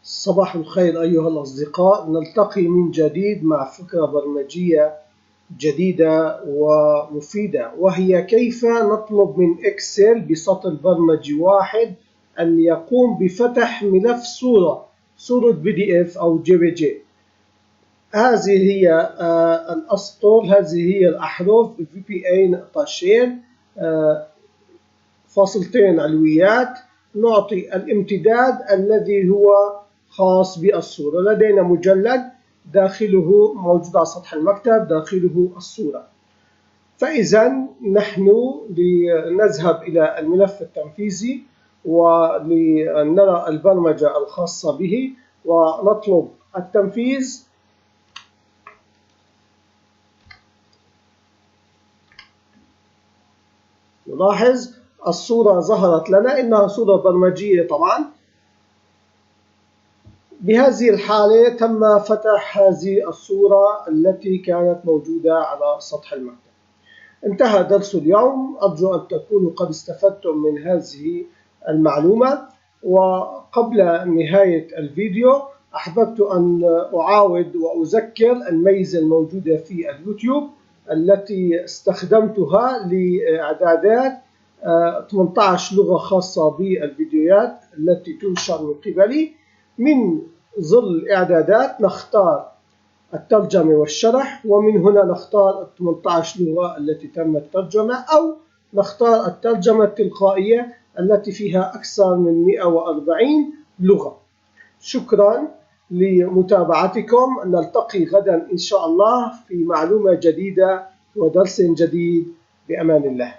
صباح الخير أيها الأصدقاء، نلتقي من جديد مع فكرة برمجية جديدة ومفيدة، وهي كيف نطلب من إكسل بسطر برمجي واحد أن يقوم بفتح ملف صورة PDF أو JPG. هذه هي الأسطر، هذه هي الأحرف VBA نقطتين فاصلتين علويات، نعطي الامتداد الذي هو خاص بالصورة. لدينا مجلد داخله موجود على سطح المكتب، داخله الصورة. فإذا نحن لنذهب إلى الملف التنفيذي ولنرى البرمجة الخاصة به ونطلب التنفيذ. نلاحظ الصورة ظهرت لنا، إنها صورة برمجية طبعا. بهذه الحالة تم فتح هذه الصورة التي كانت موجودة على سطح المكتب. انتهى درس اليوم، أرجو أن تكونوا قد استفدتم من هذه المعلومة. وقبل نهاية الفيديو أحببت أن أعاود وأذكر الميزة الموجودة في اليوتيوب التي استخدمتها لإعدادات 18 لغة خاصة بالفيديوهات التي تنشر من قبلي. من ظل الإعدادات نختار الترجمة والشرح، ومن هنا نختار 18 لغة التي تم الترجمة، أو نختار الترجمة التلقائية التي فيها أكثر من 140 لغة. شكرا لمتابعتكم، نلتقي غدا إن شاء الله في معلومة جديدة ودرس جديد بأمان الله.